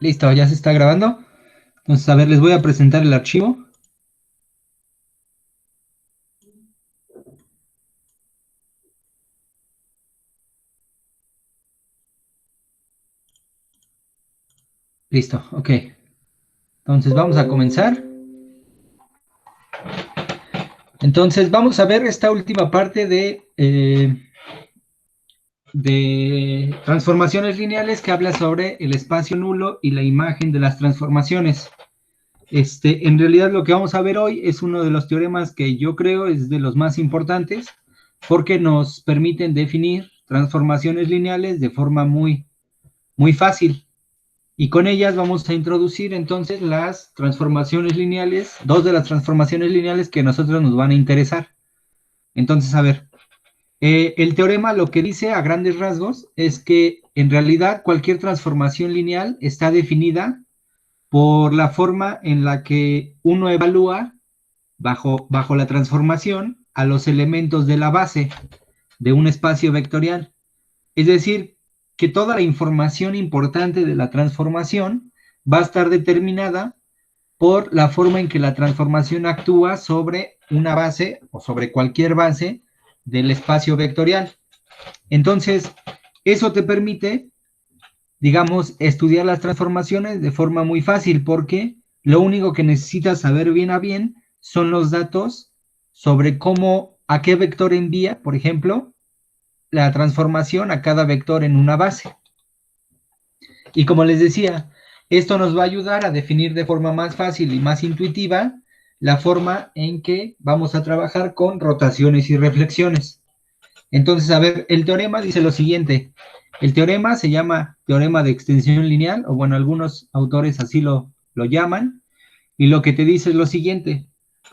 Listo, ya se está grabando. Entonces, a ver, les voy a presentar el archivo. Listo, ok. Entonces, vamos a comenzar. Entonces, vamos a ver esta última parte de transformaciones lineales que habla sobre el espacio nulo y la imagen de las transformaciones. En realidad, lo que vamos a ver hoy es uno de los teoremas que yo creo es de los más importantes porque nos permiten definir transformaciones lineales de forma muy, muy fácil. Y con ellas vamos a introducir entonces las transformaciones lineales, dos de las transformaciones lineales que a nosotros nos van a interesar. Entonces, a ver, el teorema lo que dice a grandes rasgos es que en realidad cualquier transformación lineal está definida por la forma en la que uno evalúa bajo la transformación a los elementos de la base de un espacio vectorial. Es decir, que toda la información importante de la transformación va a estar determinada por la forma en que la transformación actúa sobre una base o sobre cualquier base del espacio vectorial. Entonces, eso te permite, digamos, estudiar las transformaciones de forma muy fácil porque lo único que necesitas saber bien a bien son los datos sobre cómo, a qué vector envía, por ejemplo, la transformación a cada vector en una base. Y como les decía, esto nos va a ayudar a definir de forma más fácil y más intuitiva la forma en que vamos a trabajar con rotaciones y reflexiones. Entonces, a ver, el teorema dice lo siguiente. El teorema se llama teorema de extensión lineal, o bueno, algunos autores así lo llaman, y lo que te dice es lo siguiente.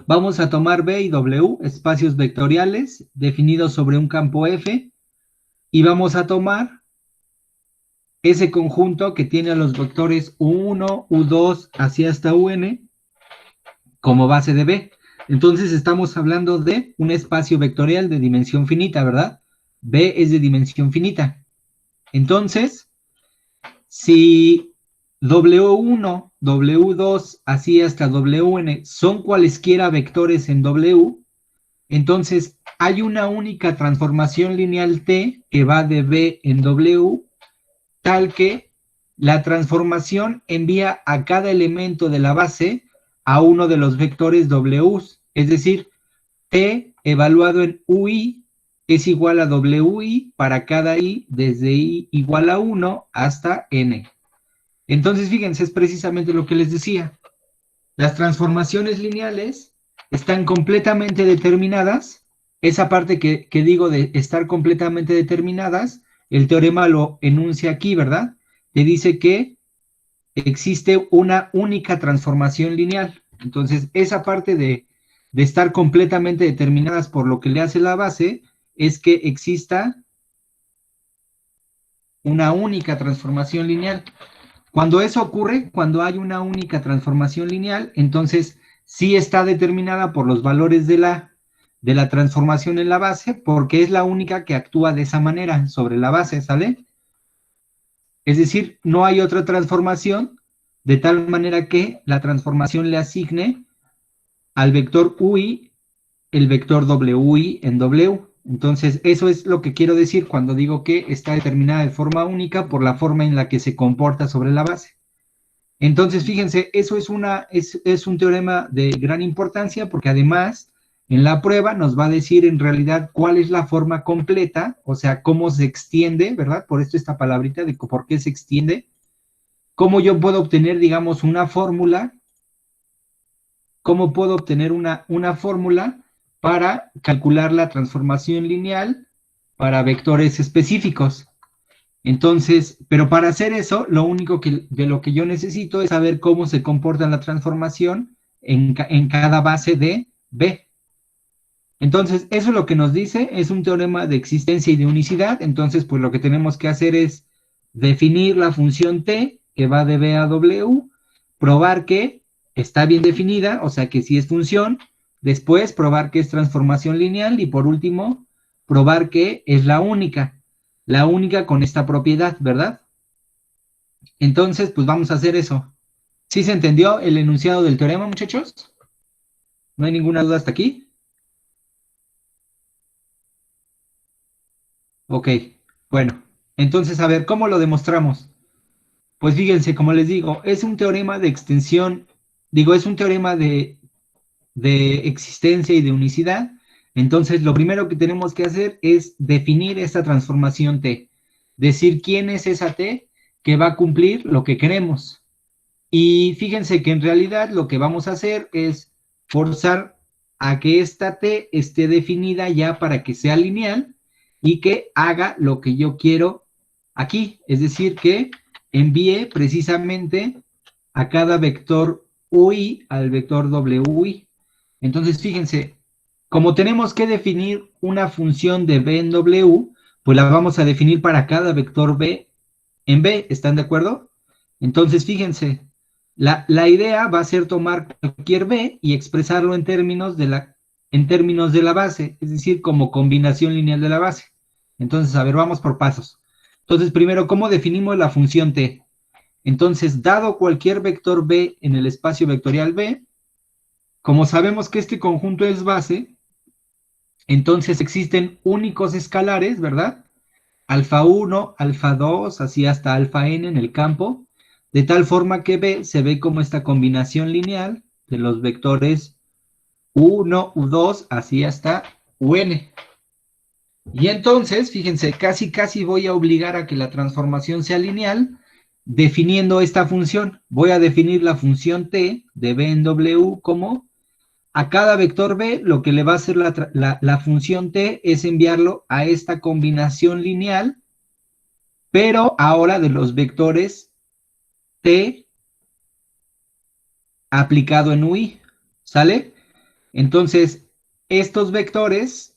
Vamos a tomar B y W, espacios vectoriales definidos sobre un campo F, y vamos a tomar ese conjunto que tiene a los vectores U1, U2, así hasta UN, como base de B. Entonces estamos hablando de un espacio vectorial de dimensión finita, ¿verdad? B es de dimensión finita. Entonces, si W1, W2, así hasta WN son cualesquiera vectores en W, entonces hay una única transformación lineal T que va de B en W, tal que la transformación envía a cada elemento de la base a uno de los vectores W, es decir, T evaluado en UI es igual a WI para cada I desde I igual a 1 hasta N. Entonces, fíjense, es precisamente lo que les decía. Las transformaciones lineales están completamente determinadas. Esa parte que digo de estar completamente determinadas, el teorema lo enuncia aquí, ¿verdad? Te dice que existe una única transformación lineal. Entonces, esa parte de estar completamente determinadas por lo que le hace la base es que exista una única transformación lineal. Cuando eso ocurre, cuando hay una única transformación lineal, entonces sí está determinada por los valores de la transformación en la base, porque es la única que actúa de esa manera sobre la base, ¿sale? Es decir, no hay otra transformación de tal manera que la transformación le asigne al vector UI el vector WI en W. Entonces, eso es lo que quiero decir cuando digo que está determinada de forma única por la forma en la que se comporta sobre la base. Entonces, fíjense, eso es un teorema de gran importancia porque además en la prueba nos va a decir en realidad cuál es la forma completa, o sea, cómo se extiende, ¿verdad? Por esto esta palabrita de por qué se extiende, cómo yo puedo obtener, digamos, una fórmula, cómo puedo obtener una fórmula para calcular la transformación lineal para vectores específicos. Entonces, pero para hacer eso, lo único de lo que yo necesito es saber cómo se comporta la transformación en cada base de B. Entonces, eso es lo que nos dice, es un teorema de existencia y de unicidad. Entonces, pues lo que tenemos que hacer es definir la función T, que va de B a W, probar que está bien definida, o sea que sí es función, después probar que es transformación lineal y por último, probar que es la única con esta propiedad, ¿verdad? Entonces, pues vamos a hacer eso. ¿Sí se entendió el enunciado del teorema, muchachos? ¿No hay ninguna duda hasta aquí? Ok, bueno. Entonces, a ver, ¿cómo lo demostramos? Pues fíjense, como les digo, es un teorema de extensión, digo, es un teorema de existencia y de unicidad. Entonces, lo primero que tenemos que hacer es definir esta transformación T. Decir quién es esa T que va a cumplir lo que queremos. Y fíjense que en realidad lo que vamos a hacer es forzar a que esta T esté definida ya para que sea lineal y que haga lo que yo quiero aquí. Es decir, que envíe precisamente a cada vector UI al vector WI. Entonces, fíjense, como tenemos que definir una función de B en W, pues la vamos a definir para cada vector B en B. ¿Están de acuerdo? Entonces, fíjense, la idea va a ser tomar cualquier B y expresarlo en términos de la base, es decir, como combinación lineal de la base. Entonces, a ver, vamos por pasos. Entonces, primero, ¿cómo definimos la función T? Entonces, dado cualquier vector B en el espacio vectorial B, como sabemos que este conjunto es base, entonces existen únicos escalares, ¿verdad? Alfa 1, alfa 2, así hasta alfa n en el campo, de tal forma que B se ve como esta combinación lineal de los vectores U1, U2, así hasta UN. Y entonces, fíjense, casi voy a obligar a que la transformación sea lineal, definiendo esta función. Voy a definir la función T de B en W como a cada vector B, lo que le va a hacer la función T es enviarlo a esta combinación lineal, pero ahora de los vectores T aplicado en UI, ¿sale? Entonces, estos vectores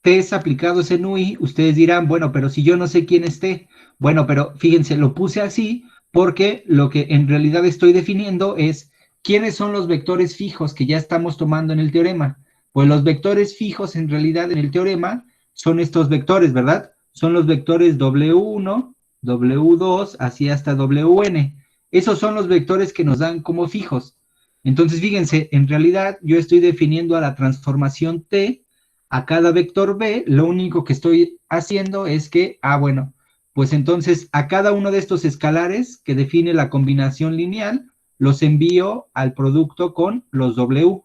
T aplicados en UI, ustedes dirán, bueno, pero si yo no sé quién es T, bueno, pero fíjense, lo puse así porque lo que en realidad estoy definiendo es quiénes son los vectores fijos que ya estamos tomando en el teorema. Pues los vectores fijos en realidad en el teorema son estos vectores, ¿verdad? Son los vectores W1, W2, así hasta WN. Esos son los vectores que nos dan como fijos. Entonces, fíjense, en realidad yo estoy definiendo a la transformación T a cada vector B, lo único que estoy haciendo es que, bueno, pues entonces a cada uno de estos escalares que define la combinación lineal, los envío al producto con los W,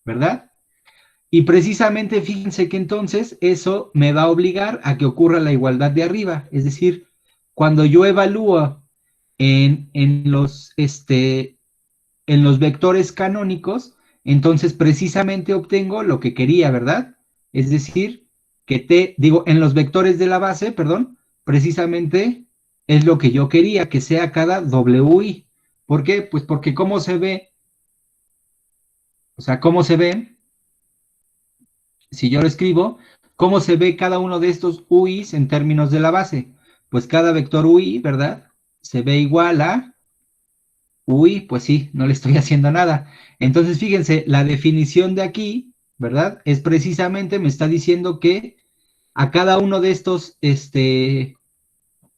¿verdad? Y precisamente fíjense que entonces eso me va a obligar a que ocurra la igualdad de arriba, es decir, cuando yo evalúo en los vectores canónicos, entonces precisamente obtengo lo que quería, ¿verdad? Es decir, en los vectores de la base, perdón, precisamente es lo que yo quería, que sea cada WI. ¿Por qué? Pues porque cómo se ve, o sea, cómo se ve, si yo lo escribo, cómo se ve cada uno de estos UIs en términos de la base. Pues cada vector UI, ¿verdad? Se ve igual a Uy, pues sí, no le estoy haciendo nada. Entonces, fíjense, la definición de aquí, ¿verdad? Es precisamente, me está diciendo que a cada uno de estos,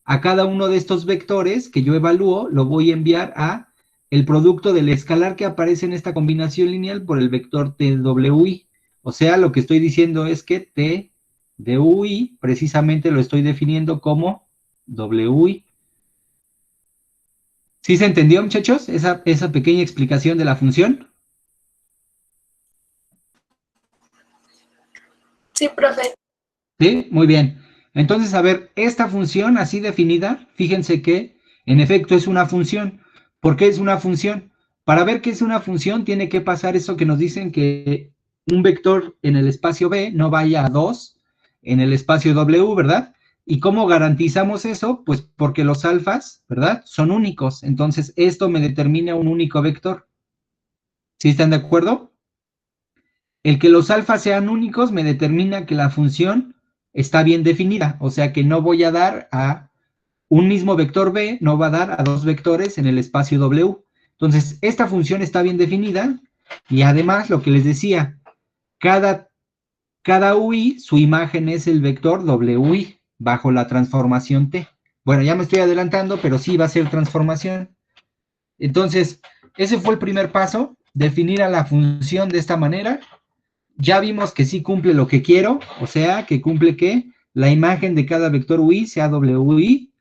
a cada uno de estos vectores que yo evalúo, lo voy a enviar a el producto del escalar que aparece en esta combinación lineal por el vector TWI. O sea, lo que estoy diciendo es que T de UI precisamente lo estoy definiendo como WI. ¿Sí se entendió, muchachos? Esa pequeña explicación de la función. Sí, profe. ¿Sí? Muy bien. Entonces, a ver, esta función así definida, fíjense que en efecto es una función. ¿Por qué es una función? Para ver qué es una función, tiene que pasar eso que nos dicen que un vector en el espacio B no vaya a 2 en el espacio W, ¿verdad? ¿Y cómo garantizamos eso? Pues porque los alfas, ¿verdad? Son únicos. Entonces, esto me determina un único vector. ¿Sí están de acuerdo? El que los alfas sean únicos me determina que la función está bien definida, o sea que no voy a dar a un mismo vector B, no va a dar a dos vectores en el espacio W. Entonces, esta función está bien definida y además lo que les decía, cada UI, su imagen es el vector WI bajo la transformación T. Bueno, ya me estoy adelantando, pero sí va a ser transformación. Entonces, ese fue el primer paso, definir a la función de esta manera. Ya vimos que sí cumple lo que quiero, o sea, que cumple que la imagen de cada vector UI sea WI,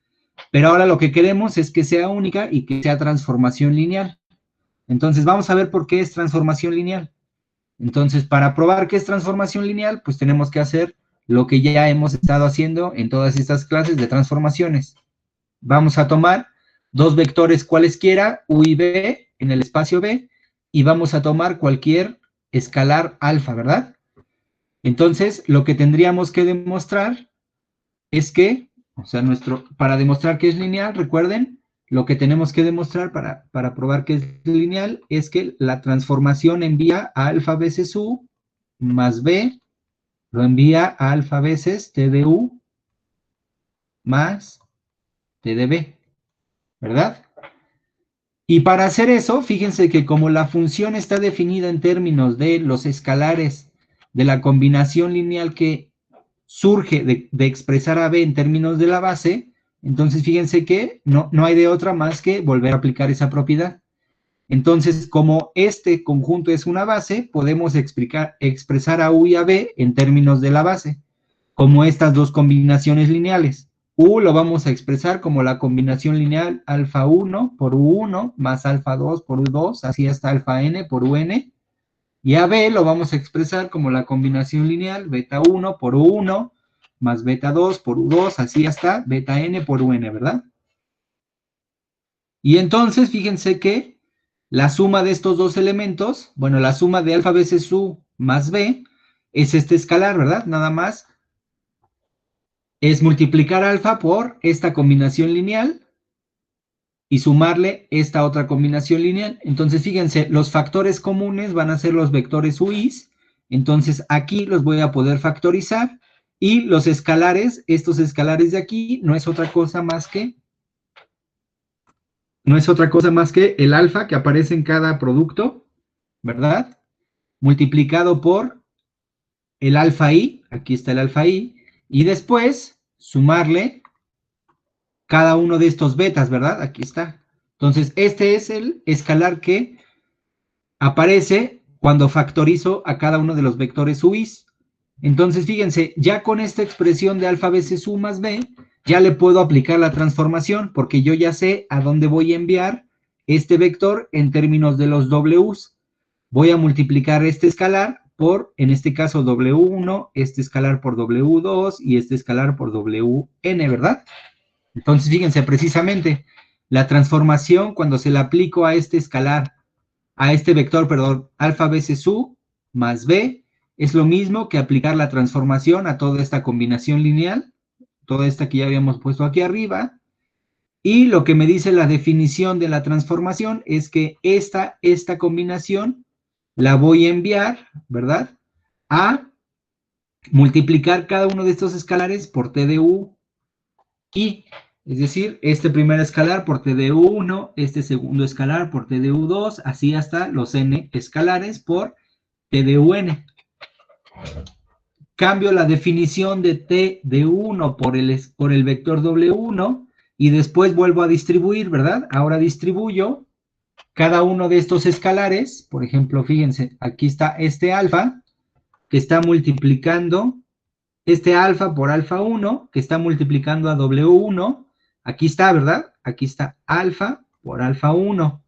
pero ahora lo que queremos es que sea única y que sea transformación lineal. Entonces, vamos a ver por qué es transformación lineal. Entonces, para probar que es transformación lineal, pues tenemos que hacer lo que ya hemos estado haciendo en todas estas clases de transformaciones. Vamos a tomar dos vectores cualesquiera, U y B, en el espacio B, y vamos a tomar cualquier escalar alfa, ¿verdad? Entonces, lo que tendríamos que demostrar es que, o sea, para demostrar que es lineal, recuerden, lo que tenemos que demostrar para probar que es lineal es que la transformación envía a alfa veces U más B, lo envía a alfa veces T de U más T de B, ¿verdad? Y para hacer eso, fíjense que como la función está definida en términos de los escalares de la combinación lineal que surge de expresar a B en términos de la base, entonces fíjense que no hay de otra más que volver a aplicar esa propiedad. Entonces, como este conjunto es una base, podemos expresar a U y a B en términos de la base, como estas dos combinaciones lineales. U lo vamos a expresar como la combinación lineal alfa 1 por U1 más alfa 2 por U2, así hasta alfa n por UN. Y a B lo vamos a expresar como la combinación lineal beta 1 por U1 más beta 2 por U2, así hasta beta n por UN, ¿verdad? Y entonces, fíjense que la suma de estos dos elementos, bueno, la suma de alfa veces U más B, es este escalar, ¿verdad? Nada más es multiplicar alfa por esta combinación lineal y sumarle esta otra combinación lineal. Entonces, fíjense, los factores comunes van a ser los vectores UIs. Entonces, aquí los voy a poder factorizar. Y los escalares, estos escalares de aquí, no es otra cosa más que el alfa que aparece en cada producto, ¿verdad? Multiplicado por el alfa i, aquí está el alfa i, y después sumarle cada uno de estos betas, ¿verdad? Aquí está. Entonces, este es el escalar que aparece cuando factorizo a cada uno de los vectores UIs. Entonces, fíjense, ya con esta expresión de alfa veces U más B, ya le puedo aplicar la transformación, porque yo ya sé a dónde voy a enviar este vector en términos de los Ws. Voy a multiplicar este escalar por, en este caso, W1, este escalar por W2 y este escalar por Wn, ¿verdad? Entonces, fíjense, precisamente, la transformación cuando se la aplico a este escalar, a este vector, perdón, alfa veces U más B, es lo mismo que aplicar la transformación a toda esta combinación lineal, toda esta que ya habíamos puesto aquí arriba, y lo que me dice la definición de la transformación es que esta combinación la voy a enviar, ¿verdad?, a multiplicar cada uno de estos escalares por T de U y, es decir, este primer escalar por T de U1, este segundo escalar por T de U2, así hasta los n escalares por T de UN. Cambio la definición de T de 1 por el vector W1 y después vuelvo a distribuir, ¿verdad? Ahora distribuyo cada uno de estos escalares. Por ejemplo, fíjense, aquí está este alfa que está multiplicando este alfa por alfa 1 que está multiplicando a W1. Aquí está, ¿verdad? Aquí está alfa por alfa 1.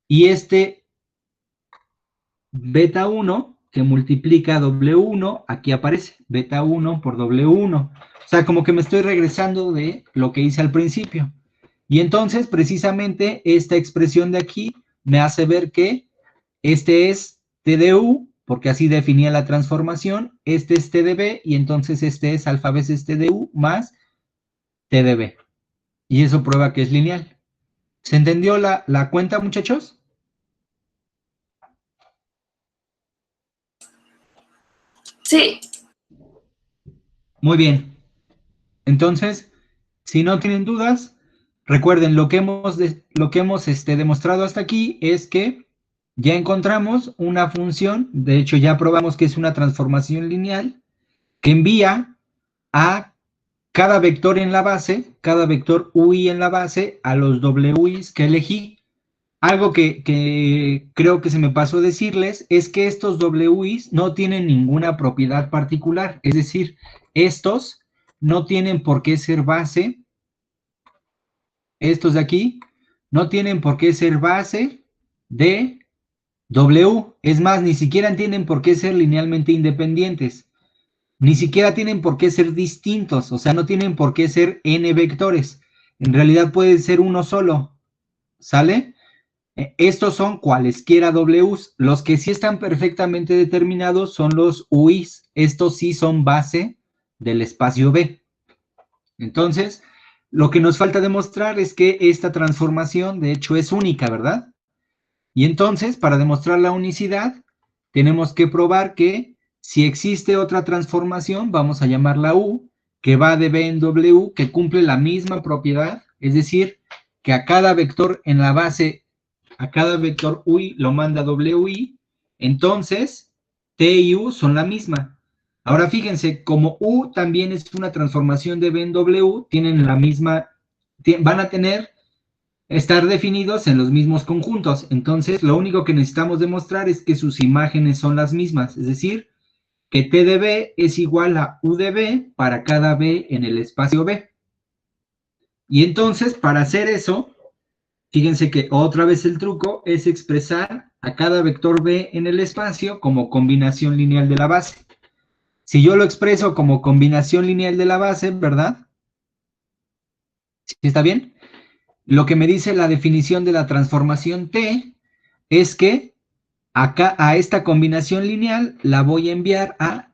Y este beta 1 que multiplica W1, aquí aparece beta 1 por W1. O sea, como que me estoy regresando de lo que hice al principio. Y entonces, precisamente, esta expresión de aquí me hace ver que este es T de U, porque así definía la transformación, este es T de B, y entonces este es alfa veces T de U más T de B. Y eso prueba que es lineal. ¿Se entendió la cuenta, muchachos? Sí. Muy bien. Entonces, si no tienen dudas, recuerden lo que hemos demostrado hasta aquí es que ya encontramos una función, de hecho ya probamos que es una transformación lineal, que envía a cada vector en la base, cada vector UI en la base, a los WIs que elegí. Algo que creo que se me pasó decirles es que estos WIs no tienen ninguna propiedad particular, es decir, estos no tienen por qué ser base, estos de aquí no tienen por qué ser base de W, es más, ni siquiera tienen por qué ser linealmente independientes, ni siquiera tienen por qué ser distintos, o sea, no tienen por qué ser n vectores, en realidad puede ser uno solo, ¿sale? Estos son cualesquiera Ws, los que sí están perfectamente determinados son los Uis, estos sí son base del espacio B. Entonces, lo que nos falta demostrar es que esta transformación, de hecho, es única, ¿verdad? Y entonces, para demostrar la unicidad, tenemos que probar que si existe otra transformación, vamos a llamarla U, que va de B en W, que cumple la misma propiedad, es decir, que a cada vector en la base, a cada vector UI lo manda WI, entonces T y U son la misma. Ahora fíjense, como U también es una transformación de B en W, tienen la misma, van a estar definidos en los mismos conjuntos. Entonces, lo único que necesitamos demostrar es que sus imágenes son las mismas, es decir, que T de B es igual a U de B para cada B en el espacio B. Y entonces, para hacer eso, fíjense que otra vez el truco es expresar a cada vector B en el espacio como combinación lineal de la base. Si yo lo expreso como combinación lineal de la base, ¿verdad? ¿Sí está bien? Lo que me dice la definición de la transformación T es que acá a esta combinación lineal la voy a enviar a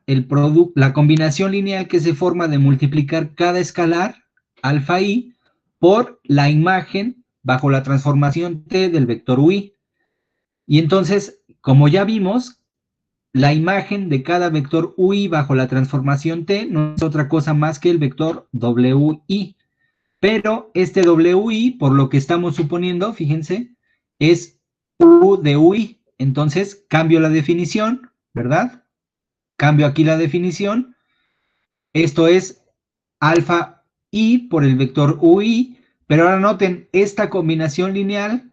la combinación lineal que se forma de multiplicar cada escalar, alfa i, por la imagen bajo la transformación T del vector UI. Y entonces, como ya vimos, la imagen de cada vector UI bajo la transformación T no es otra cosa más que el vector WI. Pero este WI, por lo que estamos suponiendo, fíjense, es U de UI. Entonces, cambio la definición, ¿verdad? Cambio aquí la definición. Esto es alfa I por el vector UI. Pero ahora noten, esta combinación lineal,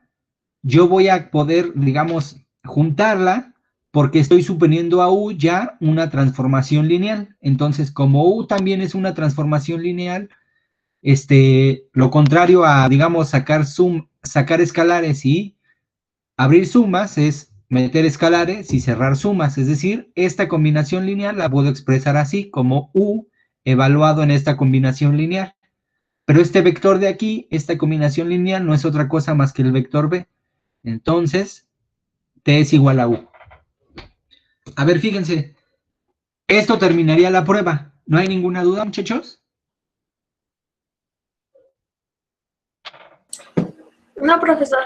yo voy a poder, digamos, juntarla porque estoy suponiendo a U ya una transformación lineal. Entonces, como U también es una transformación lineal, lo contrario a, digamos, sacar escalares y abrir sumas es meter escalares y cerrar sumas, es decir, esta combinación lineal la puedo expresar así, como U evaluado en esta combinación lineal. Pero este vector de aquí, esta combinación lineal, no es otra cosa más que el vector B. Entonces, T es igual a U. A ver, fíjense, esto terminaría la prueba. ¿No hay ninguna duda, muchachos? No, profesor.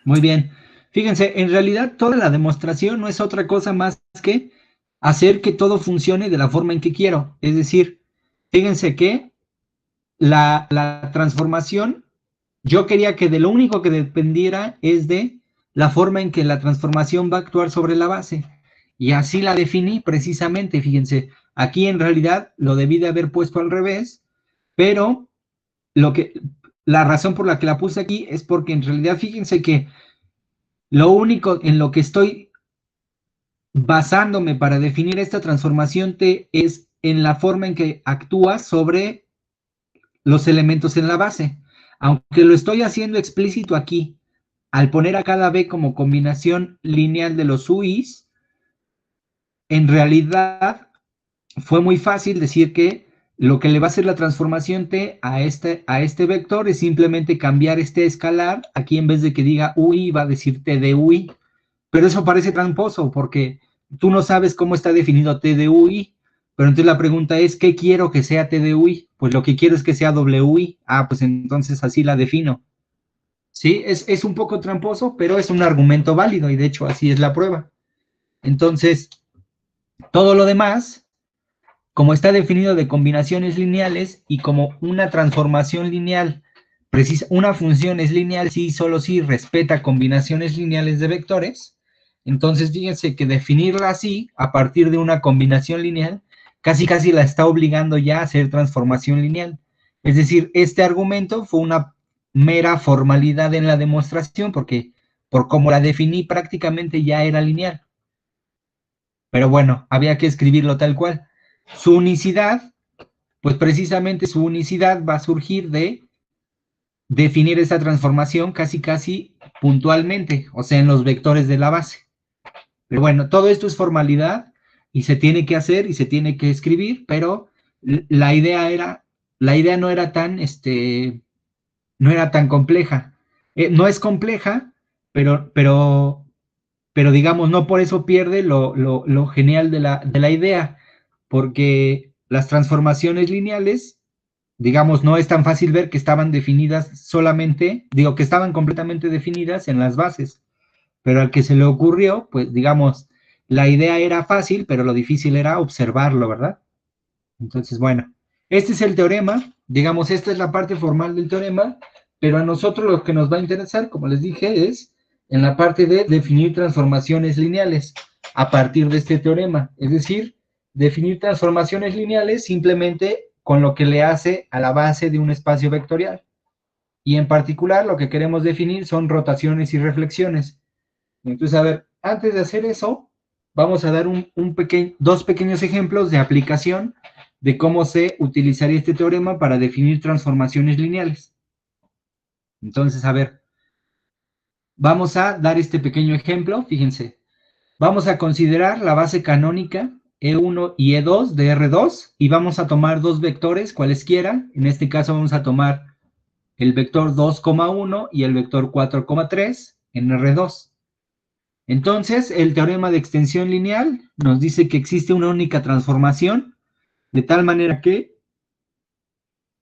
Muy bien. Fíjense, en realidad toda la demostración no es otra cosa más que hacer que todo funcione de la forma en que quiero. Es decir, fíjense que la transformación, yo quería que de lo único que dependiera es de la forma en que la transformación va a actuar sobre la base. Y así la definí precisamente, fíjense. Aquí en realidad lo debí de haber puesto al revés, pero la razón por la que la puse aquí es porque en realidad fíjense que lo único en lo que estoy basándome para definir esta transformación T es en la forma en que actúa sobre los elementos en la base. Aunque lo estoy haciendo explícito aquí, al poner a cada B como combinación lineal de los UIs, en realidad fue muy fácil decir que lo que le va a hacer la transformación T a este vector es simplemente cambiar este escalar. Aquí en vez de que diga UI, va a decir T de UI. Pero eso parece tramposo porque tú no sabes cómo está definido T de UI. Pero entonces la pregunta es, ¿qué quiero que sea T de UI? Pues lo que quiero es que sea WI. Ah, pues entonces así la defino. Sí, es un poco tramposo, pero es un argumento válido y de hecho así es la prueba. Entonces, todo lo demás, como está definido de combinaciones lineales y como una transformación lineal, una función es lineal si solo si respeta combinaciones lineales de vectores, entonces fíjense que definirla así, a partir de una combinación lineal, casi la está obligando ya a hacer transformación lineal. Es decir, este argumento fue una mera formalidad en la demostración, porque por cómo la definí prácticamente ya era lineal. Pero bueno, había que escribirlo tal cual. Su unicidad, pues precisamente su unicidad va a surgir de definir esa transformación casi puntualmente, o sea, en los vectores de la base. Pero bueno, todo esto es formalidad y se tiene que hacer y se tiene que escribir, pero la idea no era tan, no era tan compleja. No es compleja, pero digamos, no por eso pierde lo genial de la idea, porque las transformaciones lineales, digamos, no es tan fácil ver que estaban definidas solamente, digo, que estaban completamente definidas en las bases, pero al que se le ocurrió, pues, digamos, la idea era fácil, pero lo difícil era observarlo, ¿verdad? Entonces, bueno, este es el teorema, digamos, esta es la parte formal del teorema, pero a nosotros lo que nos va a interesar, como les dije, es en la parte de definir transformaciones lineales a partir de este teorema, es decir, definir transformaciones lineales simplemente con lo que le hace a la base de un espacio vectorial. Y en particular lo que queremos definir son rotaciones y reflexiones. Entonces, a ver, antes de hacer eso, vamos a dar dos pequeños ejemplos de aplicación de cómo se utilizaría este teorema para definir transformaciones lineales. Entonces, a ver, vamos a dar este pequeño ejemplo, fíjense. Vamos a considerar la base canónica E1 y E2 de R2 y vamos a tomar dos vectores cualesquiera. En este caso vamos a tomar el vector 2,1 y el vector 4,3 en R2. Entonces, el teorema de extensión lineal nos dice que existe una única transformación, de tal manera que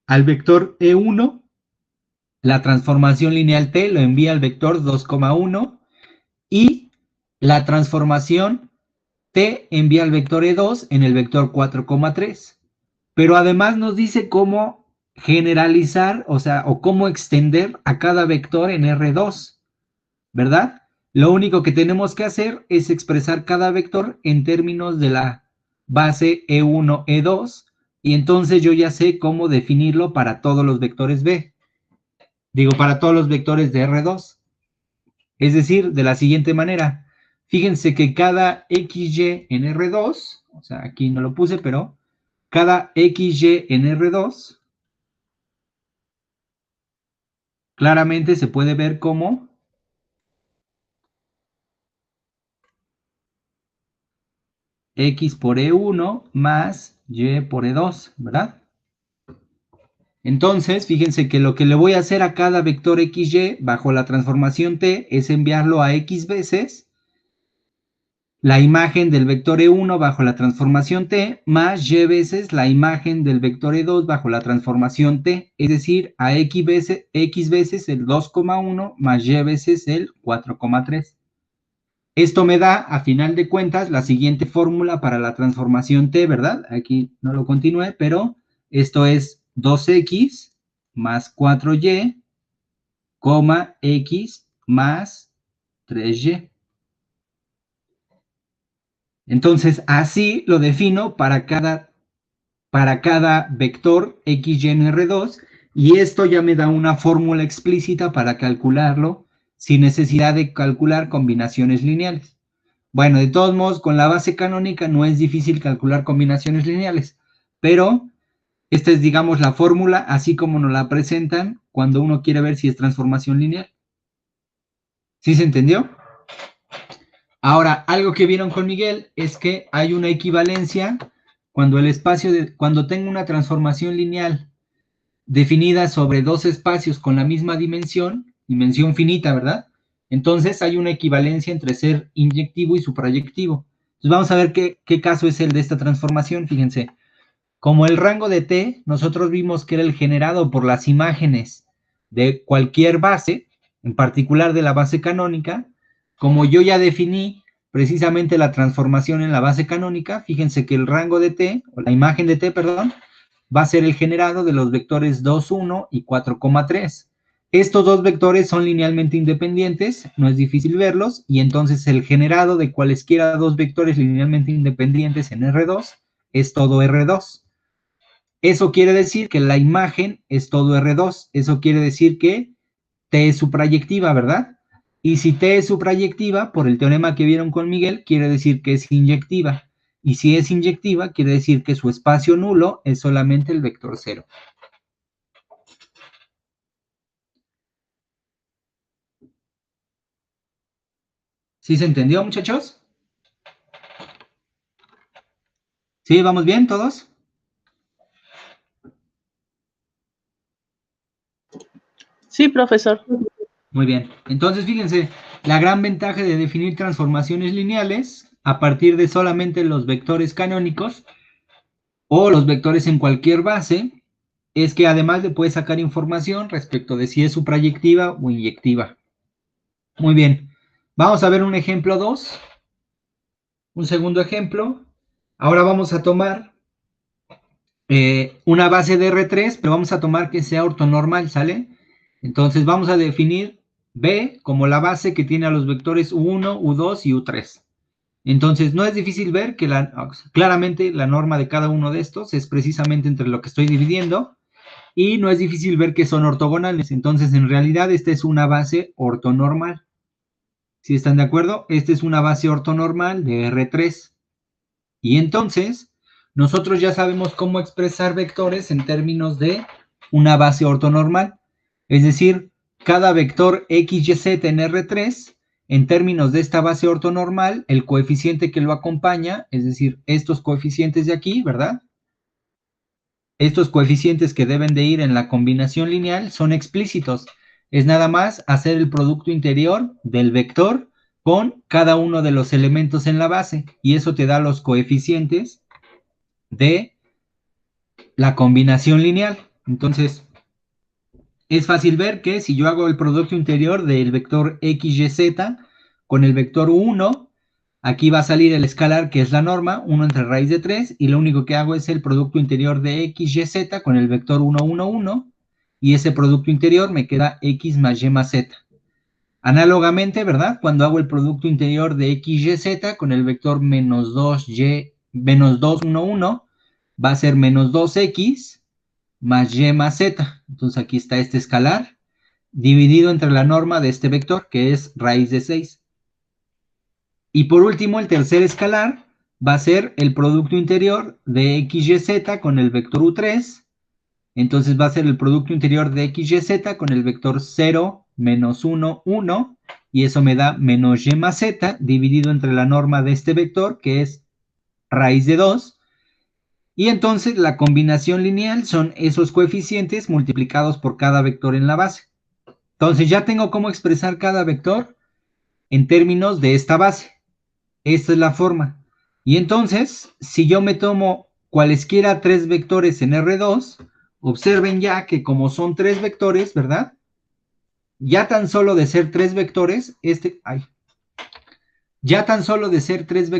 al vector E1, la transformación lineal T lo envía al vector 2,1 y la transformación T envía al vector E2 en el vector 4,3. Pero además nos dice cómo generalizar, o cómo extender a cada vector en R2, ¿verdad? Lo único que tenemos que hacer es expresar cada vector en términos de la base E1, E2, y entonces yo ya sé cómo definirlo para todos los vectores B. Digo, para todos los vectores de R2. Es decir, de la siguiente manera. Fíjense que cada XY en R2, o sea, aquí no lo puse, pero cada XY en R2, claramente se puede ver como X por E1 más Y por E2, ¿verdad? Entonces, fíjense que lo que le voy a hacer a cada vector XY bajo la transformación T es enviarlo a X veces la imagen del vector E1 bajo la transformación T más Y veces la imagen del vector E2 bajo la transformación T, es decir, a X veces el 2,1 más Y veces el 4,3. Esto me da, a final de cuentas, la siguiente fórmula para la transformación T, ¿verdad? Aquí no lo continué, pero esto es 2X más 4Y, X más 3Y. Entonces, así lo defino para cada vector XY en R2, y esto ya me da una fórmula explícita para calcularlo sin necesidad de calcular combinaciones lineales. Bueno, de todos modos, con la base canónica no es difícil calcular combinaciones lineales, pero esta es, digamos, la fórmula así como nos la presentan cuando uno quiere ver si es transformación lineal. ¿Sí se entendió? Ahora, algo que vieron con Miguel es que hay una equivalencia cuando cuando tengo una transformación lineal definida sobre dos espacios con la misma dimensión finita, ¿verdad? Entonces hay una equivalencia entre ser inyectivo y suprayectivo. Entonces vamos a ver qué caso es el de esta transformación. Fíjense, como el rango de T, nosotros vimos que era el generado por las imágenes de cualquier base, en particular de la base canónica. Como yo ya definí precisamente la transformación en la base canónica, fíjense que el rango de T, o la imagen de T, perdón, va a ser el generado de los vectores 2,1 y 4,3. Estos dos vectores son linealmente independientes, no es difícil verlos, y entonces el generado de cualesquiera dos vectores linealmente independientes en R2 es todo R2. Eso quiere decir que la imagen es todo R2. Eso quiere decir que T es su proyectiva, ¿verdad? Y si T es su proyectiva, por el teorema que vieron con Miguel, quiere decir que es inyectiva. Y si es inyectiva, quiere decir que su espacio nulo es solamente el vector 0. ¿Sí se entendió, muchachos? ¿Sí? ¿Vamos bien todos? Sí, profesor. Muy bien. Entonces, fíjense, la gran ventaja de definir transformaciones lineales a partir de solamente los vectores canónicos o los vectores en cualquier base es que además le puedes sacar información respecto de si es suprayectiva o inyectiva. Muy bien. Vamos a ver un ejemplo 2. Un segundo ejemplo. Ahora vamos a tomar una base de R3, pero vamos a tomar que sea ortonormal, ¿sale? Entonces vamos a definir B como la base que tiene a los vectores U1, U2 y U3. Entonces no es difícil ver que claramente la norma de cada uno de estos es precisamente entre lo que estoy dividiendo y no es difícil ver que son ortogonales. Entonces en realidad esta es una base ortonormal. ¿Sí están de acuerdo? Esta es una base ortonormal de R3. Y entonces nosotros ya sabemos cómo expresar vectores en términos de una base ortonormal. Es decir, cada vector x, y, z en R3, en términos de esta base ortonormal, el coeficiente que lo acompaña, es decir, estos coeficientes de aquí, ¿verdad? Estos coeficientes que deben de ir en la combinación lineal son explícitos. Es nada más hacer el producto interior del vector con cada uno de los elementos en la base. Y eso te da los coeficientes de la combinación lineal. Entonces, es fácil ver que si yo hago el producto interior del vector x, y, z con el vector 1, aquí va a salir el escalar que es la norma, 1 entre raíz de 3, y lo único que hago es el producto interior de x, y, z con el vector 1, 1, 1, y ese producto interior me queda x más y más z. Análogamente, ¿verdad? Cuando hago el producto interior de x, y, z con el vector menos 2y, menos 2, 1, 1, va a ser menos 2x más y más z. Entonces aquí está este escalar dividido entre la norma de este vector, que es raíz de 6. Y por último, el tercer escalar va a ser el producto interior de x, y, z con el vector u3. Entonces va a ser el producto interior de x, y, z con el vector 0, menos 1, 1. Y eso me da menos y más z dividido entre la norma de este vector, que es raíz de 2. Y entonces la combinación lineal son esos coeficientes multiplicados por cada vector en la base. Entonces ya tengo cómo expresar cada vector en términos de esta base. Esta es la forma. Y entonces, si yo me tomo cualesquiera 3 vectores en R2, observen ya que como son 3 vectores, ¿verdad? Ya tan solo de ser 3 vectores, ya tan solo de ser 3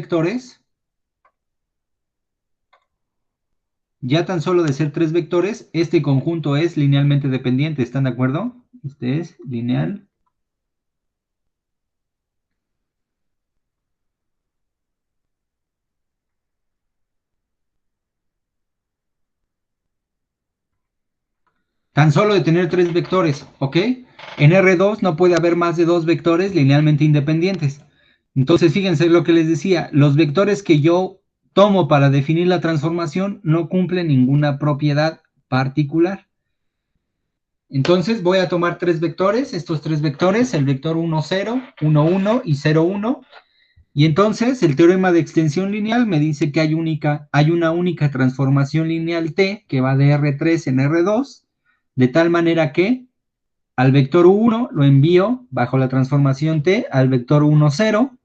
vectores, este conjunto es linealmente dependiente, ¿están de acuerdo? Este es lineal. Tan solo de tener 3 vectores, ¿ok? En R2 no puede haber más de 2 vectores linealmente independientes. Entonces, fíjense lo que les decía, los vectores que yo tomo para definir la transformación no cumplen ninguna propiedad particular. Entonces voy a tomar 3 vectores, estos 3 vectores, el vector 1, 0, 1, 1 y 0, 1. Y entonces el teorema de extensión lineal me dice que hay una única transformación lineal T que va de R3 en R2, de tal manera que al vector 1 lo envío bajo la transformación T al vector 1, 0.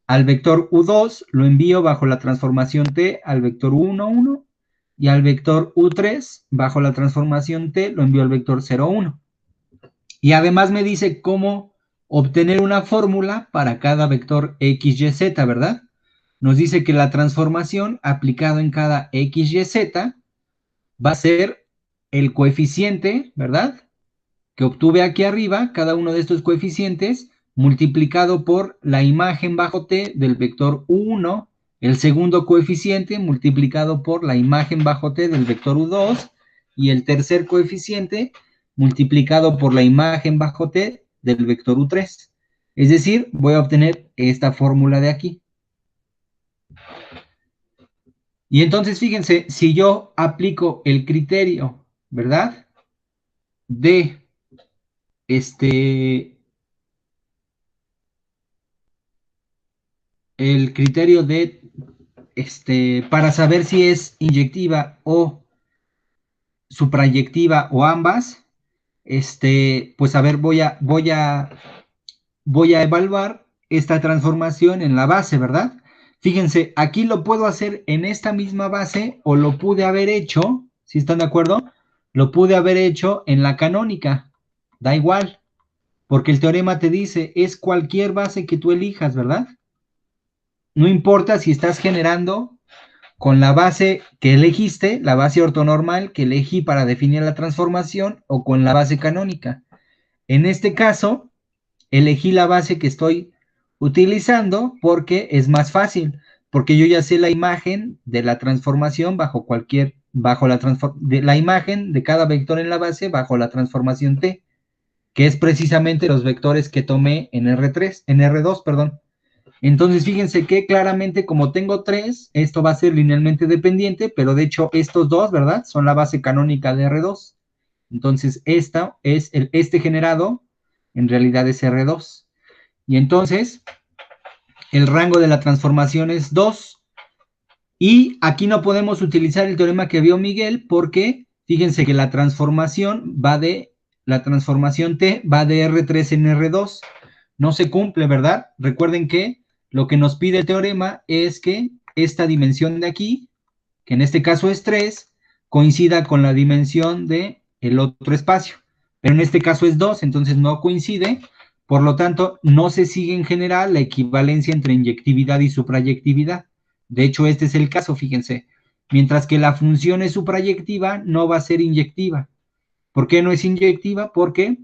Al vector U2 lo envío bajo la transformación T al vector 1, 1. Y al vector U3 bajo la transformación T lo envío al vector 0, 1. Y además me dice cómo obtener una fórmula para cada vector x, y, z, ¿verdad? Nos dice que la transformación aplicada en cada x, y, z va a ser el coeficiente, ¿verdad? Que obtuve aquí arriba, cada uno de estos coeficientes, multiplicado por la imagen bajo t del vector u1 el segundo coeficiente multiplicado por la imagen bajo T del vector U2 y el tercer coeficiente multiplicado por la imagen bajo T del vector U3. Es decir, voy a obtener esta fórmula de aquí. Y entonces, fíjense, si yo aplico el criterio, ¿verdad? De el criterio de para saber si es inyectiva o suprayectiva o ambas, pues a ver, voy a evaluar esta transformación en la base, ¿verdad? Fíjense, aquí lo puedo hacer en esta misma base o lo pude haber hecho, ¿sí están de acuerdo? Lo pude haber hecho en la canónica, da igual, porque el teorema te dice, es cualquier base que tú elijas, ¿verdad? No importa si estás generando con la base que elegiste, la base ortonormal que elegí para definir la transformación, o con la base canónica. En este caso, elegí la base que estoy utilizando porque es más fácil, porque yo ya sé la imagen de la transformación la imagen de cada vector en la base bajo la transformación T, que es precisamente los vectores que tomé en R2, perdón. Entonces, fíjense que claramente como tengo 3, esto va a ser linealmente dependiente, pero de hecho estos dos, ¿verdad? Son la base canónica de R2. Entonces, este generado en realidad es R2. Y entonces, el rango de la transformación es 2. Y aquí no podemos utilizar el teorema que vio Miguel porque, fíjense que la transformación T va de R3 en R2. No se cumple, ¿verdad? Recuerden que lo que nos pide el teorema es que esta dimensión de aquí, que en este caso es 3, coincida con la dimensión del otro espacio. Pero en este caso es 2, entonces no coincide. Por lo tanto, no se sigue en general la equivalencia entre inyectividad y suprayectividad. De hecho, este es el caso, fíjense. Mientras que la función es suprayectiva, no va a ser inyectiva. ¿Por qué no es inyectiva? Porque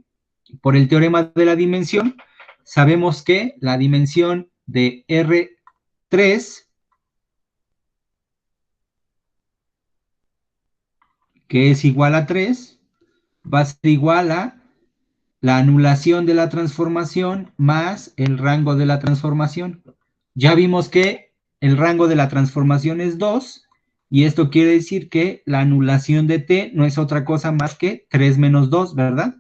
por el teorema de la dimensión, sabemos que la dimensión de R3, que es igual a 3, va a ser igual a la anulación de la transformación más el rango de la transformación. Ya vimos que el rango de la transformación es 2, y esto quiere decir que la anulación de T no es otra cosa más que 3 menos 2, ¿verdad?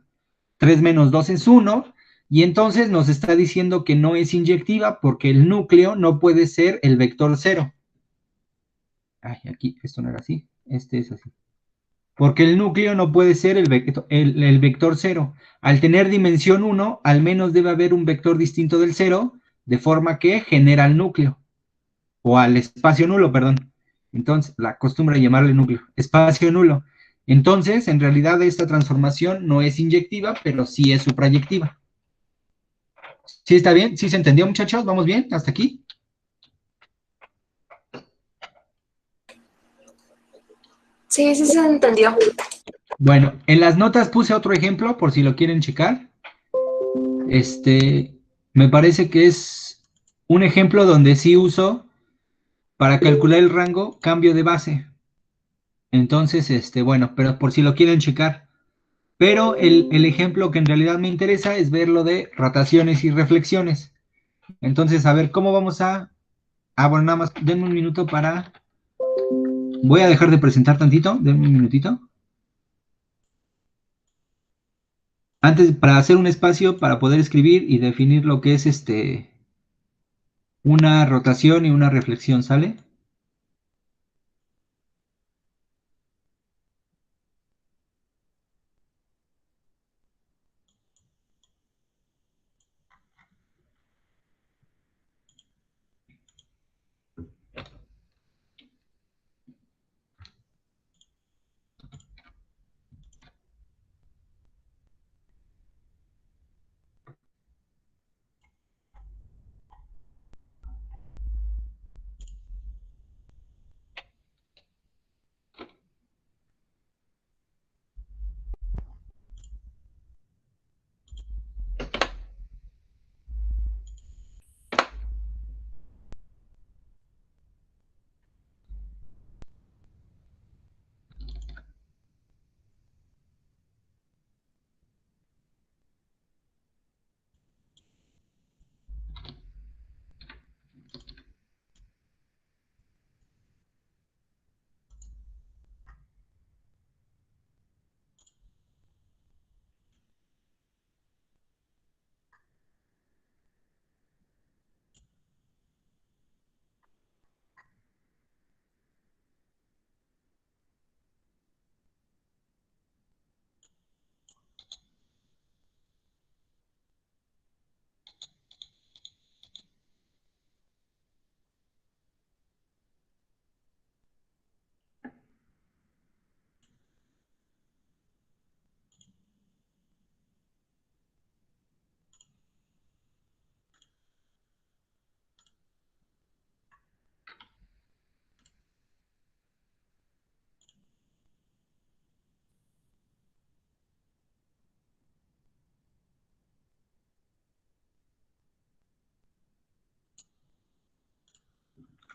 3 menos 2 es 1, y entonces nos está diciendo que no es inyectiva porque el núcleo no puede ser el vector 0. Ay, aquí esto no era así, este es así. Porque el núcleo no puede ser el vector 0. Al tener dimensión 1, al menos debe haber un vector distinto del 0, de forma que genera el núcleo, o al espacio nulo, perdón. Entonces, la costumbre de llamarle núcleo, espacio nulo. Entonces, en realidad esta transformación no es inyectiva, pero sí es suprayectiva. ¿Sí está bien? ¿Sí se entendió, muchachos? ¿Vamos bien? ¿Hasta aquí? Sí, sí se entendió. Bueno, en las notas puse otro ejemplo por si lo quieren checar. Me parece que es un ejemplo donde sí uso para calcular el rango cambio de base. Entonces, bueno, pero por si lo quieren checar. Pero el ejemplo que en realidad me interesa es ver lo de rotaciones y reflexiones. Entonces, a ver, ¿cómo vamos a... Ah, bueno, nada más, denme un minuto para... Voy a dejar de presentar tantito, denme un minutito. Antes, para hacer un espacio para poder escribir y definir lo que es una rotación y una reflexión, ¿sale?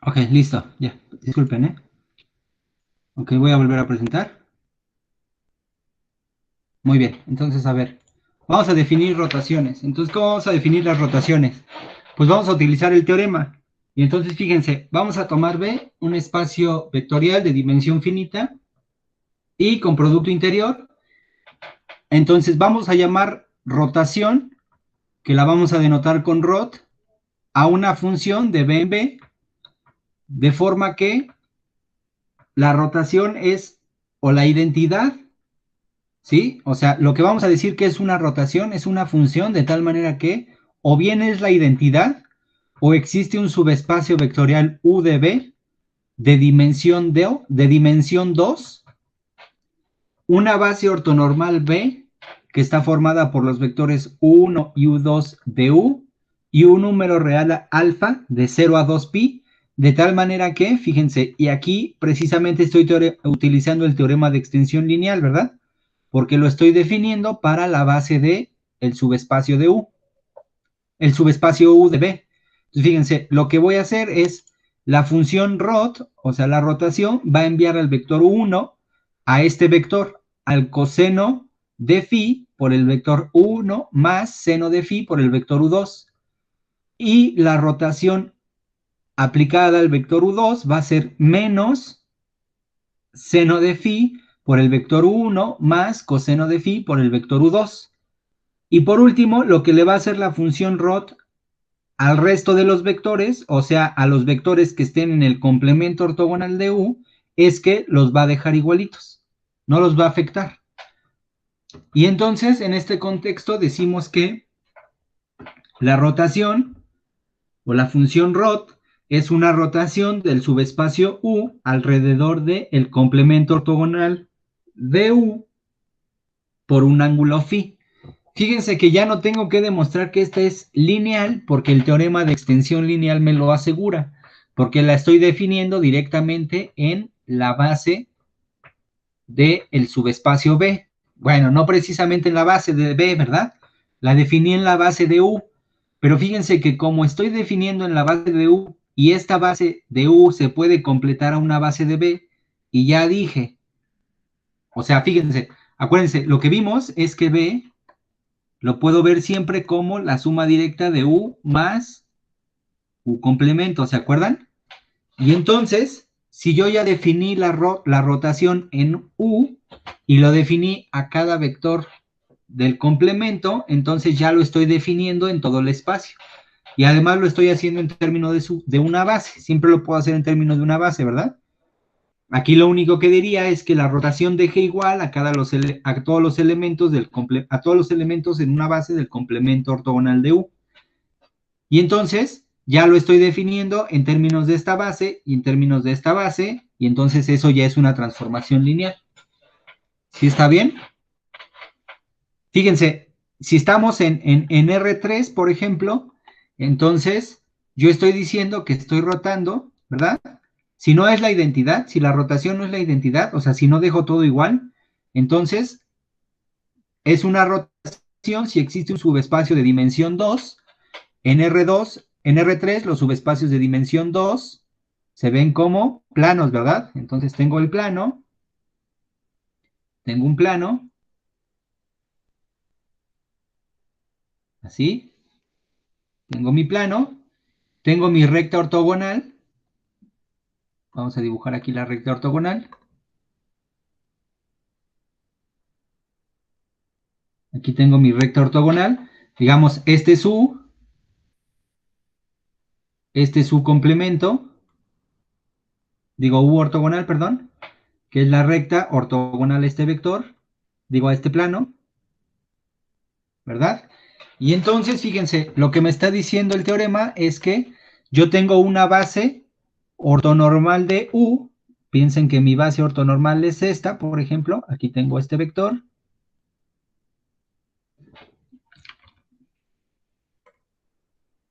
Ok, listo, ya, disculpen, ¿eh? Ok, voy a volver a presentar. Muy bien, entonces, a ver, vamos a definir rotaciones. Entonces, ¿cómo vamos a definir las rotaciones? Pues vamos a utilizar el teorema. Y entonces, fíjense, vamos a tomar B, un espacio vectorial de dimensión finita y con producto interior. Entonces, vamos a llamar rotación, que la vamos a denotar con rot, a una función de B en B, de forma que la rotación es o la identidad, ¿sí? O sea, lo que vamos a decir que es una rotación es una función de tal manera que o bien es la identidad o existe un subespacio vectorial U de B de dimensión 2, una base ortonormal B que está formada por los vectores U1 y U2 de U y un número real alfa de 0 a 2pi, de tal manera que, fíjense, y aquí precisamente estoy utilizando el teorema de extensión lineal, ¿verdad? Porque lo estoy definiendo para la base de el subespacio de U, el subespacio U de B. Entonces, fíjense, lo que voy a hacer es la función rot, o sea, la rotación, va a enviar al vector 1 a este vector, al coseno de phi por el vector 1 más seno de phi por el vector U2. Y la rotación aplicada al vector U2 va a ser menos seno de phi por el vector 1 más coseno de phi por el vector U2. Y por último, lo que le va a hacer la función rot al resto de los vectores, o sea, a los vectores que estén en el complemento ortogonal de U, es que los va a dejar igualitos, no los va a afectar. Y entonces, en este contexto, decimos que la rotación, o la función rot, es una rotación del subespacio U alrededor del complemento ortogonal de U por un ángulo phi. Fíjense que ya no tengo que demostrar que esta es lineal porque el teorema de extensión lineal me lo asegura, porque la estoy definiendo directamente en la base del subespacio B. Bueno, no precisamente en la base de B, ¿verdad? La definí en la base de U, pero fíjense que como estoy definiendo en la base de U y esta base de U se puede completar a una base de B, y ya dije, o sea, fíjense, acuérdense, lo que vimos es que B lo puedo ver siempre como la suma directa de U más U complemento, ¿se acuerdan? Y entonces, si yo ya definí la rotación en U y lo definí a cada vector del complemento, entonces ya lo estoy definiendo en todo el espacio. Y además lo estoy haciendo en términos de una base. Siempre lo puedo hacer en términos de una base, ¿verdad? Aquí lo único que diría es que la rotación deje igual a todos los elementos en una base del complemento ortogonal de U. Y entonces ya lo estoy definiendo en términos de esta base y en términos de esta base, y entonces eso ya es una transformación lineal. ¿Sí está bien? Fíjense, si estamos en R3, por ejemplo, entonces yo estoy diciendo que estoy rotando, ¿verdad? Si no es la identidad, si la rotación no es la identidad, o sea, si no dejo todo igual, entonces es una rotación si existe un subespacio de dimensión 2. En R3, los subespacios de dimensión 2 se ven como planos, ¿verdad? Entonces tengo el plano, tengo un plano, así, tengo mi plano, tengo mi recta ortogonal. Vamos a dibujar aquí la recta ortogonal. Aquí tengo mi recta ortogonal. Digamos, este es U complemento. Digo, U ortogonal, perdón. Que es la recta ortogonal a este vector. Digo, a este plano. ¿Verdad? Y entonces, fíjense, lo que me está diciendo el teorema es que yo tengo una base ortonormal de U. Piensen que mi base ortonormal es esta, por ejemplo. Aquí tengo este vector.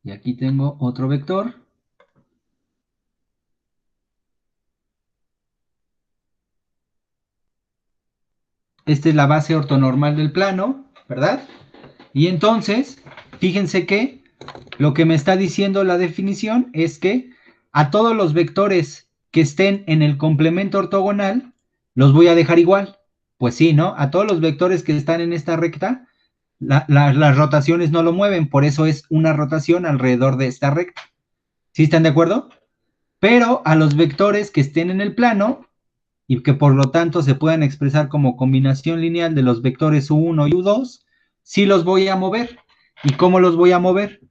Y aquí tengo otro vector. Esta es la base ortonormal del plano, ¿verdad? Y entonces, fíjense que lo que me está diciendo la definición es que a todos los vectores que estén en el complemento ortogonal, los voy a dejar igual. Pues sí, ¿no? A todos los vectores que están en esta recta, las rotaciones no lo mueven, por eso es una rotación alrededor de esta recta. ¿Sí están de acuerdo? Pero a los vectores que estén en el plano, y que por lo tanto se puedan expresar como combinación lineal de los vectores U1 y U2, sí los voy a mover. ¿Y cómo los voy a mover?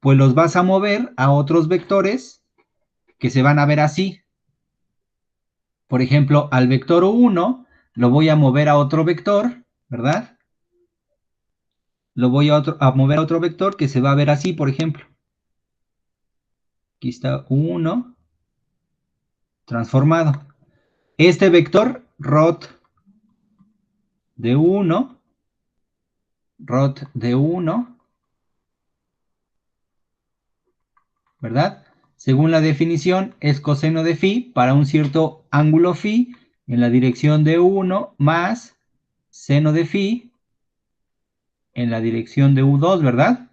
Pues los vas a mover a otros vectores que se van a ver así. Por ejemplo, al vector U1 lo voy a mover a otro vector, ¿verdad? Lo voy a mover a otro vector que se va a ver así, por ejemplo. Aquí está U1 transformado. Este vector, rot de U1, ¿verdad? Según la definición, es coseno de phi para un cierto ángulo phi en la dirección de U1 más seno de phi en la dirección de U2, ¿verdad?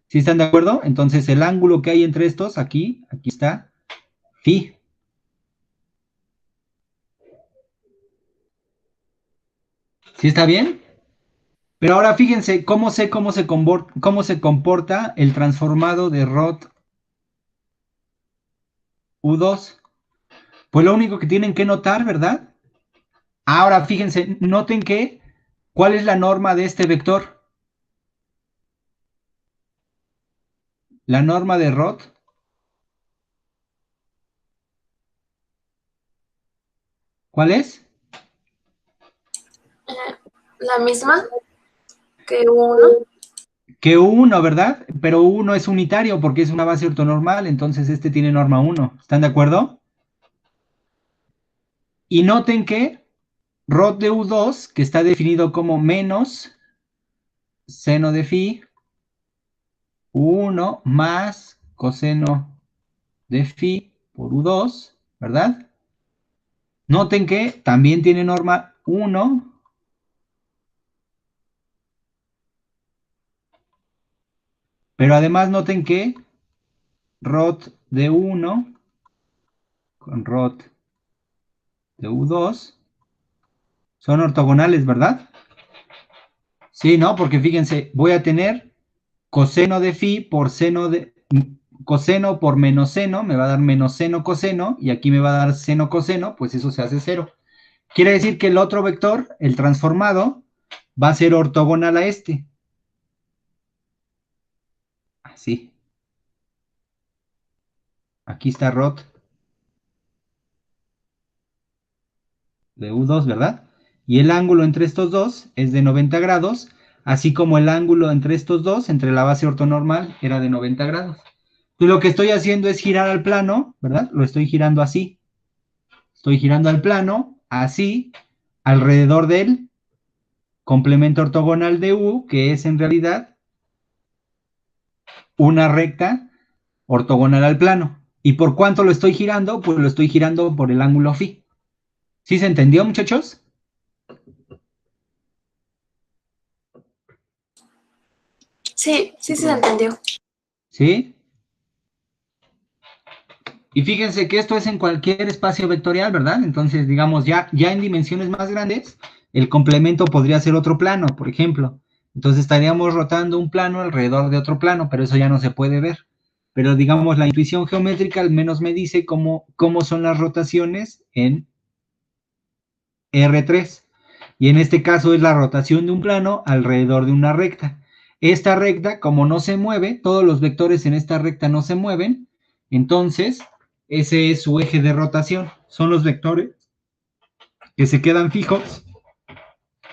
¿Sí están de acuerdo? Entonces el ángulo que hay entre estos, aquí está, phi. ¿Sí está bien? Pero ahora fíjense cómo se comporta el transformado de rot U2. Pues lo único que tienen que notar, ¿verdad? Ahora fíjense, noten que, ¿cuál es la norma de este vector? La norma de rot. ¿Cuál es? La misma que uno. Que U1, ¿verdad? Pero U1 es unitario porque es una base ortonormal, entonces este tiene norma 1. ¿Están de acuerdo? Y noten que rot de U2, que está definido como menos seno de phi, U1 más coseno de phi por U2, ¿verdad? Noten que también tiene norma 1, pero además noten que rot de 1 con rot de U2 son ortogonales, ¿verdad? Sí, ¿no? Porque fíjense, voy a tener coseno de phi por coseno por menos seno, me va a dar menos seno coseno, y aquí me va a dar seno coseno, pues eso se hace 0. Quiere decir que el otro vector, el transformado, va a ser ortogonal a este. Así. Aquí está rot de U2, ¿verdad? Y el ángulo entre estos dos es de 90 grados, así como el ángulo entre estos dos, entre la base ortonormal, era de 90 grados. Y lo que estoy haciendo es girar al plano, ¿verdad? Lo estoy girando así. Estoy girando al plano, así, alrededor del complemento ortogonal de U, que es en realidad una recta ortogonal al plano. ¿Y por cuánto lo estoy girando? Pues lo estoy girando por el ángulo phi. ¿Sí se entendió, muchachos? Sí, sí se entendió. ¿Sí? Y fíjense que esto es en cualquier espacio vectorial, ¿verdad? Entonces, digamos, ya en dimensiones más grandes, el complemento podría ser otro plano, por ejemplo. Entonces estaríamos rotando un plano alrededor de otro plano, pero eso ya no se puede ver. Pero digamos, la intuición geométrica al menos me dice cómo son las rotaciones en R3. Y en este caso es la rotación de un plano alrededor de una recta. Esta recta, como no se mueve, todos los vectores en esta recta no se mueven, entonces ese es su eje de rotación. Son los vectores que se quedan fijos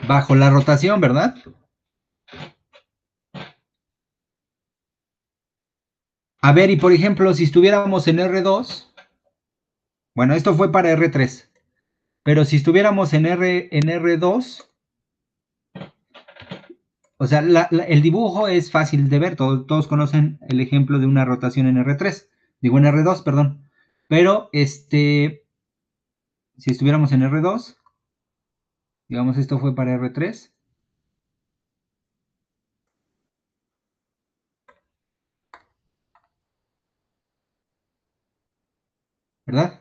bajo la rotación, ¿verdad? A ver, y por ejemplo, si estuviéramos en R2, bueno, esto fue para R3, pero si estuviéramos en R2, o sea, el dibujo es fácil de ver, todos conocen el ejemplo de una rotación en R3, digo en R2, perdón, pero si estuviéramos en R2, digamos esto fue para R3, ¿verdad?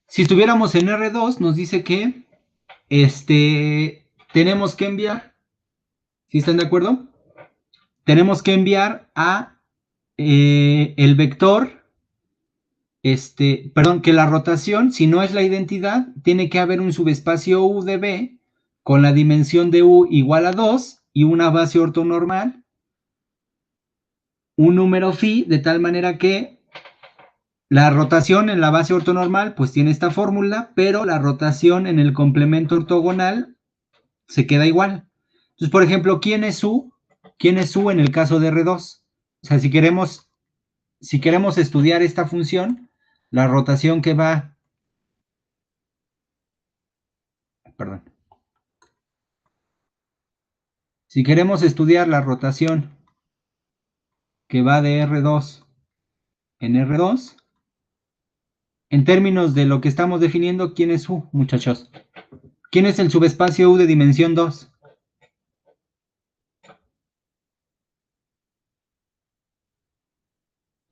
Si estuviéramos en R2, nos dice que tenemos que enviar, ¿sí están de acuerdo? Tenemos que enviar a el vector, perdón, que la rotación, si no es la identidad, tiene que haber un subespacio U de B con la dimensión de U igual a 2 y una base ortonormal, un número phi, de tal manera que la rotación en la base ortonormal pues tiene esta fórmula, pero la rotación en el complemento ortogonal se queda igual. Entonces, por ejemplo, ¿quién es U? ¿Quién es U en el caso de R2? O sea, si queremos estudiar esta función, la rotación que va, perdón, si queremos estudiar la rotación que va de R2 en R2, en términos de lo que estamos definiendo, ¿quién es U, muchachos? ¿Quién es el subespacio U de dimensión 2?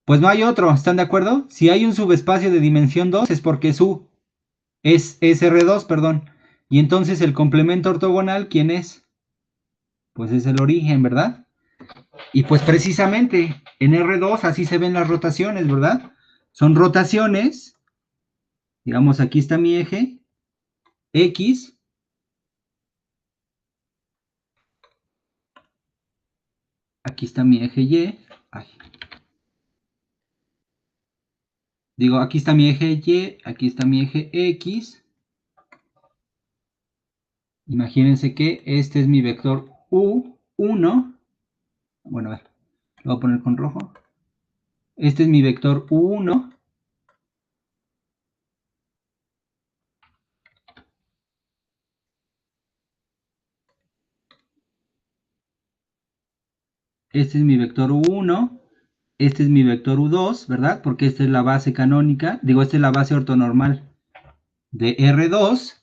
Pues no hay otro, ¿están de acuerdo? Si hay un subespacio de dimensión 2 es porque es U, es R2, perdón. Y entonces el complemento ortogonal, ¿quién es? Pues es el origen, ¿verdad? Y pues precisamente en R2 así se ven las rotaciones, ¿verdad? Son rotaciones, digamos, aquí está mi eje X, aquí está mi eje Y, ay. Digo, aquí está mi eje Y, aquí está mi eje X. Imagínense que este es mi vector U1. Bueno, a ver, lo voy a poner con rojo. Este es mi vector U1. Este es mi vector U1. Este es mi vector U2, ¿verdad? Porque esta es la base canónica. Digo, esta es la base ortonormal de R2.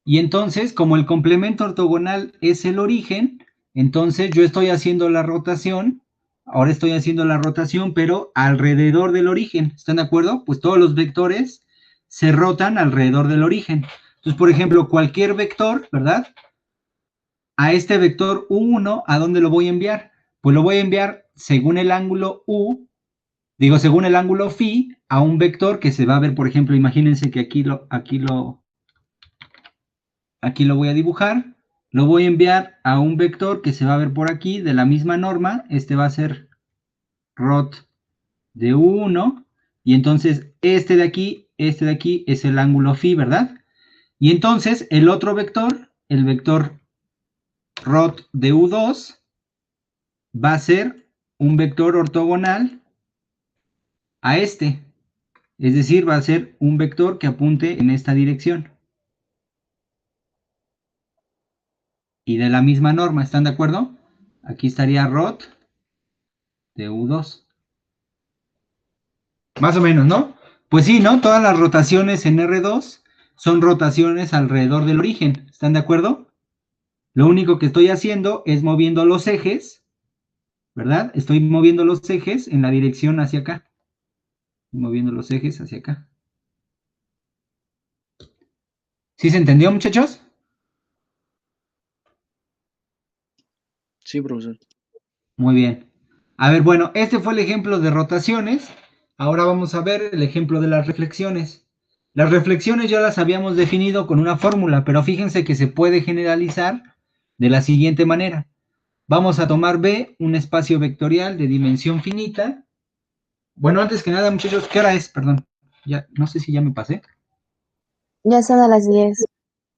Y entonces, como el complemento ortogonal es el origen, entonces yo estoy haciendo la rotación. Ahora estoy haciendo la rotación, pero alrededor del origen. ¿Están de acuerdo? Pues todos los vectores se rotan alrededor del origen. Entonces, por ejemplo, cualquier vector, ¿verdad? A este vector U1, ¿a dónde lo voy a enviar? Pues lo voy a enviar según el ángulo U, digo, según el ángulo phi, a un vector que se va a ver, por ejemplo, imagínense que aquí lo voy a dibujar. Lo voy a enviar a un vector que se va a ver por aquí de la misma norma. Este va a ser rot de U1. Y entonces este de aquí es el ángulo phi, ¿verdad? Y entonces el otro vector, el vector rot de U2, va a ser un vector ortogonal a este. Es decir, va a ser un vector que apunte en esta dirección. Y de la misma norma, ¿están de acuerdo? Aquí estaría rot de U2. Más o menos, ¿no? Pues sí, ¿no? Todas las rotaciones en R2 son rotaciones alrededor del origen. ¿Están de acuerdo? Lo único que estoy haciendo es moviendo los ejes, ¿verdad? Estoy moviendo los ejes en la dirección hacia acá. Moviendo los ejes hacia acá. ¿Sí se entendió, muchachos? Sí, profesor. Muy bien. A ver, bueno, este fue el ejemplo de rotaciones. Ahora vamos a ver el ejemplo de las reflexiones. Las reflexiones ya las habíamos definido con una fórmula, pero fíjense que se puede generalizar de la siguiente manera. Vamos a tomar B, un espacio vectorial de dimensión finita. Bueno, antes que nada, muchachos, ¿qué hora es? Perdón, ya, no sé si ya me pasé. Ya son a las 10.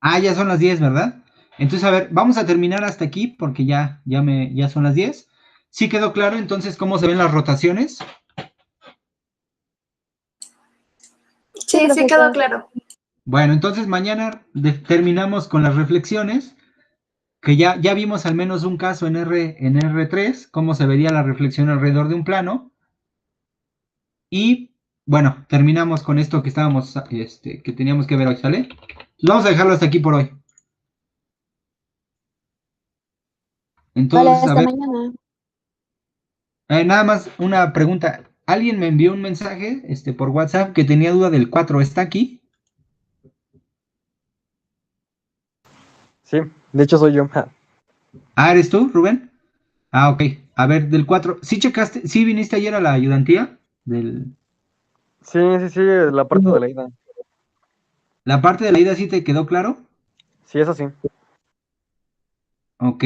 Ah, ya son las 10, ¿verdad? Entonces, a ver, vamos a terminar hasta aquí porque ya son las 10. ¿Sí quedó claro entonces cómo se ven las rotaciones? Sí, sí quedó claro. Bueno, entonces mañana terminamos con las reflexiones, que ya vimos al menos un caso en R3, cómo se vería la reflexión alrededor de un plano. Y bueno, terminamos con esto que estábamos, que teníamos que ver hoy, ¿sale? Vamos a dejarlo hasta aquí por hoy. Entonces, Vale, hasta a ver, mañana. nada más una pregunta. alguien me envió un mensaje por WhatsApp que tenía duda del 4. ¿Está aquí? Sí, de hecho soy yo. Ah, ¿eres tú, Rubén? Ah, ok. A ver, del 4. ¿Sí checaste? ¿Sí viniste ayer a la ayudantía? Sí, sí, sí, la parte de la ida. ¿La parte de la ida sí te quedó claro? Sí, eso sí. Ok.